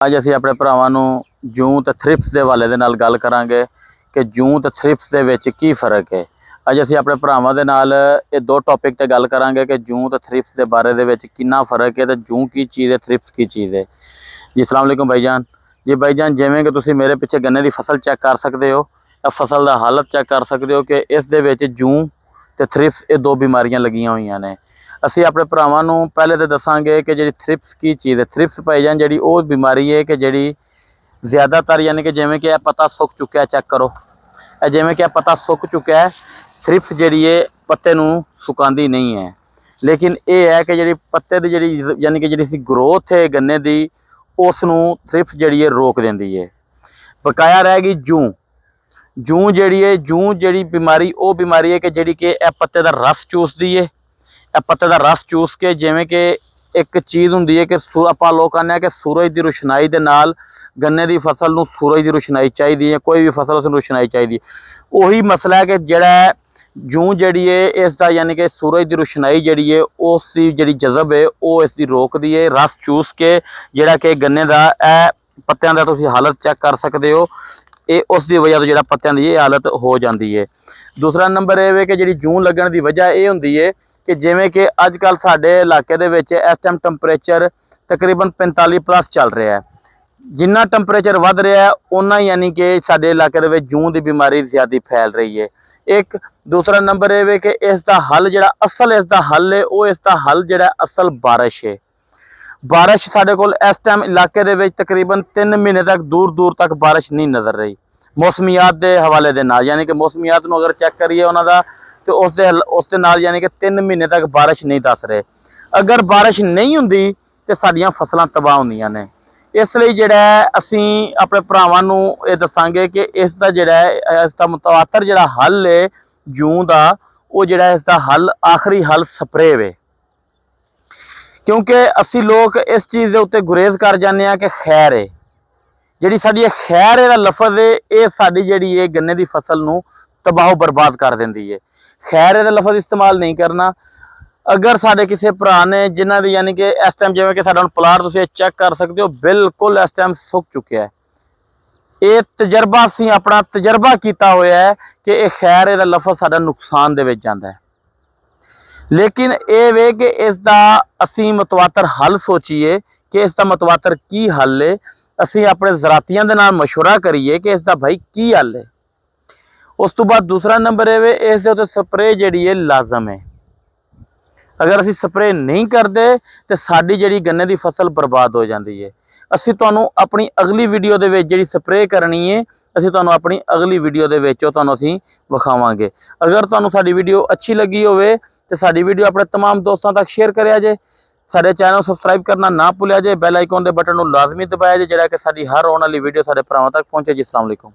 ਅੱਜ ਅਸੀਂ ਆਪਣੇ ਭਰਾਵਾਂ ਨੂੰ ਜੂੰ ਤੇ ਥ੍ਰਿਪਸ ਦੇ ਹਵਾਲੇ ਦੇ ਨਾਲ ਗੱਲ ਕਰਾਂਗੇ ਕਿ ਜੂੰ ਤੇ ਥ੍ਰਿਪਸ ਦੇ ਵਿੱਚ ਕੀ ਫ਼ਰਕ ਹੈ। ਅੱਜ ਅਸੀਂ ਆਪਣੇ ਭਰਾਵਾਂ ਦੇ ਨਾਲ ਇਹ ਦੋ ਟੌਪਿਕ ਤੇ ਗੱਲ ਕਰਾਂਗੇ ਕਿ ਜੂੰ ਤੇ ਥ੍ਰਿਪਸ ਦੇ ਬਾਰੇ ਦੇ ਵਿੱਚ ਕਿੰਨਾ फ़र्क है तो जूं की चीज़ है थ्रिप्स की चीज़ है। जी अस्सलाम वालेकुम भाईजान। जी भाईजान जिवें कि तुसीं मेरे पिछे गन्ने की फसल चेक कर सकते हो, फसल का हालत चेक कर सकते हो कि इस दे विच जूं ते थ्रिप्स ये दो बीमारियां लगियां हुई ने। ਅਸੀਂ ਆਪਣੇ ਭਰਾਵਾਂ ਨੂੰ ਪਹਿਲੇ ਤਾਂ ਦੱਸਾਂਗੇ ਕਿ ਜਿਹੜੀ ਥ੍ਰਿਪਸ ਕੀ ਚੀਜ਼ ਹੈ। ਥ੍ਰਿਪਸ ਭਾਈਜਾਨ ਜਿਹੜੀ ਉਹ ਬਿਮਾਰੀ ਹੈ ਕਿ ਜਿਹੜੀ ਜ਼ਿਆਦਾਤਰ ਯਾਨੀ ਕਿ ਜਿਵੇਂ ਕਿ ਇਹ ਪੱਤਾ ਸੁੱਕ ਚੁੱਕਿਆ, ਚੈੱਕ ਕਰੋ ਇਹ ਜਿਵੇਂ ਕਿ ਇਹ ਪੱਤਾ ਸੁੱਕ ਚੁੱਕਿਆ ਹੈ। ਥ੍ਰਿਪਸ ਜਿਹੜੀ ਹੈ ਪੱਤੇ ਨੂੰ ਸੁਕਾਉਂਦੀ ਨਹੀਂ ਹੈ, ਲੇਕਿਨ ਇਹ ਹੈ ਕਿ ਜਿਹੜੀ ਪੱਤੇ ਦੀ ਜਿਹੜੀ ਯਾਨੀ ਕਿ ਜਿਹੜੀ ਸੀ ਗਰੋਥ ਹੈ ਗੰਨੇ ਦੀ, ਉਸ ਨੂੰ ਥ੍ਰਿਪਸ ਜਿਹੜੀ ਹੈ ਰੋਕ ਦਿੰਦੀ ਹੈ। ਬਕਾਇਆ ਰਹਿ ਗਈ ਜੂੰ। ਜੂੰ ਜਿਹੜੀ ਹੈ, ਜੂੰ ਜਿਹੜੀ ਬਿਮਾਰੀ ਉਹ ਬਿਮਾਰੀ ਹੈ ਕਿ ਜਿਹੜੀ ਕਿ ਇਹ ਪੱਤੇ ਦਾ ਰਸ ਚੂਸਦੀ ਹੈ। ਇਹ ਪੱਤੇ ਦਾ ਰਸ ਚੂਸ ਕੇ ਜਿਵੇਂ ਕਿ ਇੱਕ ਚੀਜ਼ ਹੁੰਦੀ ਹੈ ਕਿ ਆਪਾਂ ਲੋਕ ਕਹਿੰਦੇ ਹਾਂ ਕਿ ਸੂਰਜ ਦੀ ਰੋਸ਼ਨਾਈ ਦੇ ਨਾਲ ਗੰਨੇ ਦੀ ਫਸਲ ਨੂੰ ਸੂਰਜ ਦੀ ਰੋਸ਼ਨਾਈ ਚਾਹੀਦੀ ਹੈ, ਕੋਈ ਵੀ ਫਸਲ ਉਸ ਨੂੰ ਰੋਸ਼ਨਾਈ ਚਾਹੀਦੀ ਹੈ। ਉਹੀ ਮਸਲਾ ਹੈ ਕਿ ਜਿਹੜਾ ਜੂੰ ਜਿਹੜੀ ਹੈ ਇਸ ਦਾ ਯਾਨੀ ਕਿ ਸੂਰਜ ਦੀ ਰੋਸ਼ਨਾਈ ਜਿਹੜੀ ਹੈ ਉਸ ਦੀ ਜਿਹੜੀ ਜਜ਼ਬ ਹੈ ਉਹ ਇਸ ਦੀ ਰੋਕਦੀ ਹੈ। ਰਸ ਚੂਸ ਕੇ ਜਿਹੜਾ ਕਿ ਗੰਨੇ ਦਾ ਇਹ ਪੱਤਿਆਂ ਦਾ ਤੁਸੀਂ ਹਾਲਤ ਚੈੱਕ ਕਰ ਸਕਦੇ ਹੋ, ਇਹ ਉਸ ਦੀ ਵਜ੍ਹਾ ਤੋਂ ਜਿਹੜਾ ਪੱਤਿਆਂ ਦੀ ਇਹ ਹਾਲਤ ਹੋ ਜਾਂਦੀ ਹੈ। ਦੂਸਰਾ ਨੰਬਰ ਇਹ ਹੈ ਕਿ ਜਿਹੜੀ ਜੂੰ ਲੱਗਣ ਦੀ ਵਜ੍ਹਾ ਇਹ ਹੁੰਦੀ ਹੈ ਕਿ ਜਿਵੇਂ ਕਿ ਅੱਜ ਕੱਲ੍ਹ ਸਾਡੇ ਇਲਾਕੇ ਦੇ ਵਿੱਚ ਇਸ ਟਾਈਮ ਟੈਂਪਰੇਚਰ ਤਕਰੀਬਨ 45+ ਚੱਲ ਰਿਹਾ ਹੈ। ਜਿੰਨਾ ਟੈਂਪਰੇਚਰ ਵੱਧ ਰਿਹਾ ਹੈ ਉਨਾ ਯਾਨੀ ਕਿ ਸਾਡੇ ਇਲਾਕੇ ਦੇ ਵਿੱਚ ਜੂੰ ਦੀ ਬਿਮਾਰੀ ਜ਼ਿਆਦਾ ਫੈਲ ਰਹੀ ਹੈ। ਇੱਕ ਦੂਸਰਾ ਨੰਬਰ ਇਹ ਵੇ ਕਿ ਇਸ ਦਾ ਹੱਲ ਜਿਹੜਾ ਅਸਲ ਇਸ ਦਾ ਹੱਲ ਹੈ ਉਹ ਇਸ ਦਾ ਹੱਲ ਜਿਹੜਾ ਅਸਲ ਬਾਰਿਸ਼ ਹੈ। ਬਾਰਿਸ਼ ਸਾਡੇ ਕੋਲ ਇਸ ਟਾਈਮ ਇਲਾਕੇ ਦੇ ਵਿੱਚ ਤਕਰੀਬਨ 3 ਮਹੀਨੇ ਤੱਕ ਦੂਰ ਤੱਕ ਬਾਰਿਸ਼ ਨਹੀਂ ਨਜ਼ਰ ਰਹੀ ਮੌਸਮੀਆਤ ਦੇ ਹਵਾਲੇ ਦੇ ਨਾਲ। ਯਾਨੀ ਕਿ ਮੌਸਮੀਆਤ ਨੂੰ ਅਗਰ ਚੈੱਕ ਕਰੀਏ ਉਹਨਾਂ ਦਾ ਤੇ ਉਸ ਦੇ ਨਾਲ ਯਾਨੀ ਕਿ 3 ਮਹੀਨੇ ਤੱਕ ਬਾਰਿਸ਼ ਨਹੀਂ ਦੱਸ ਰਹੇ। ਅਗਰ ਬਾਰਿਸ਼ ਨਹੀਂ ਹੁੰਦੀ ਤੇ ਸਾਡੀਆਂ ਫਸਲਾਂ ਤਬਾਹ ਹੁੰਦੀਆਂ ਨੇ। ਇਸ ਲਈ ਜਿਹੜਾ ਅਸੀਂ ਆਪਣੇ ਭਰਾਵਾਂ ਨੂੰ ਇਹ ਦੱਸਾਂਗੇ ਕਿ ਇਸ ਦਾ ਜਿਹੜਾ ਇਸ ਦਾ ਮੁਤਵਾਤਰ ਜਿਹੜਾ ਹੱਲ ਹੈ ਜੂੰ ਦਾ, ਉਹ ਜਿਹੜਾ ਇਸ ਦਾ ਹੱਲ ਆਖਰੀ ਹੱਲ ਸਪਰੇਅ ਵੇ। ਕਿਉਂਕਿ ਅਸੀਂ ਲੋਕ ਇਸ ਚੀਜ਼ ਦੇ ਉੱਤੇ ਗੁਰੇਜ਼ ਕਰ ਜਾਂਦੇ ਹਾਂ ਕਿ ਖੈਰ ਹੈ, ਜਿਹੜੀ ਸਾਡੀ ਇਹ ਖੈਰ ਦਾ ਲਫ਼ਜ਼ ਹੈ ਇਹ ਸਾਡੀ ਜਿਹੜੀ ਹੈ ਗੰਨੇ ਦੀ ਫਸਲ ਨੂੰ ਤਬਾਹ ਬਰਬਾਦ ਕਰ ਦਿੰਦੀ ਹੈ। ਖੈਰ ਦਾ ਲਫ਼ਜ਼ ਇਸਤੇਮਾਲ ਨਹੀਂ ਕਰਨਾ। ਅਗਰ ਸਾਡੇ ਕਿਸੇ ਭਰਾ ਨੇ ਜਿਨ੍ਹਾਂ ਦੀ ਯਾਨੀ ਕਿ ਇਸ ਟਾਈਮ ਜਿਵੇਂ ਕਿ ਸਾਡਾ ਹੁਣ ਪਲਾਟ ਤੁਸੀਂ ਚੈੱਕ ਕਰ ਸਕਦੇ ਹੋ ਬਿਲਕੁਲ ਇਸ ਟਾਈਮ ਸੁੱਕ ਚੁੱਕਿਆ ਹੈ। ਇਹ ਤਜਰਬਾ ਅਸੀਂ ਆਪਣਾ ਤਜਰਬਾ ਕੀਤਾ ਹੋਇਆ ਹੈ ਕਿ ਇਹ ਖੈਰ ਦਾ ਲਫ਼ਜ਼ ਸਾਡਾ ਨੁਕਸਾਨ ਦੇ ਵਿੱਚ ਜਾਂਦਾ ਹੈ। ਲੇਕਿਨ ਇਹ ਵੇ ਕਿ ਇਸ ਦਾ ਅਸੀਂ ਮੁਤਵਾਤਰ ਹੱਲ ਸੋਚੀਏ ਕਿ ਇਸ ਦਾ ਮੁਤਵਾਤਰ ਕੀ ਹੱਲ ਹੈ। ਅਸੀਂ ਆਪਣੇ ਜ਼ਰਾਤੀਆਂ ਦੇ ਨਾਲ ਮਸ਼ਵਰਾ ਕਰੀਏ ਕਿ ਇਸ ਦਾ ਭਾਈ ਕੀ ਹੱਲ ਹੈ। ਉਸ ਤੋਂ ਬਾਅਦ ਦੂਸਰਾ ਨੰਬਰ ਇਹ ਵੇ ਇਸ ਦੇ ਉੱਤੇ ਸਪਰੇਅ ਜਿਹੜੀ ਹੈ ਲਾਜ਼ਮ ਹੈ। ਅਗਰ ਅਸੀਂ ਸਪਰੇਅ ਨਹੀਂ ਕਰਦੇ ਤੇ ਸਾਡੀ ਜਿਹੜੀ ਗੰਨੇ ਦੀ ਫਸਲ ਬਰਬਾਦ ਹੋ ਜਾਂਦੀ ਹੈ। ਅਸੀਂ ਤੁਹਾਨੂੰ ਆਪਣੀ ਅਗਲੀ ਵੀਡੀਓ ਦੇ ਵਿੱਚ ਜਿਹੜੀ ਸਪਰੇਅ ਕਰਨੀ ਹੈ ਅਸੀਂ ਤੁਹਾਨੂੰ ਆਪਣੀ ਅਗਲੀ ਵੀਡੀਓ ਦੇ ਵਿੱਚ ਉਹ ਤੁਹਾਨੂੰ ਅਸੀਂ ਵਿਖਾਵਾਂਗੇ। ਅਗਰ ਤੁਹਾਨੂੰ ਸਾਡੀ ਵੀਡੀਓ ਅੱਛੀ ਲੱਗੀ ਹੋਵੇ ਤੇ ਸਾਡੀ ਵੀਡੀਓ ਆਪਣੇ तमाम ਦੋਸਤਾਂ ਤੱਕ ਸ਼ੇਅਰ ਕਰਿਆ ਜੇ। ਸਾਡੇ ਚੈਨਲ ਨੂੰ ਸਬਸਕ੍ਰਾਈਬ ਕਰਨਾ ਨਾ ਭੁੱਲਿਆ ਜੇ। ਬੈਲ ਆਈਕਨ ਦੇ ਬਟਨ ਨੂੰ ਲਾਜ਼ਮੀ ਦਬਾਇਆ ਜੇ ਜਿਹੜਾ ਕਿ ਸਾਡੀ ਹਰ ਆਉਣ ਵਾਲੀ ਵੀਡੀਓ ਸਾਡੇ ਭਰਾਵਾਂ ਤੱਕ ਪਹੁੰਚੇ ਜੀ। अस्सलाम वालेकुम।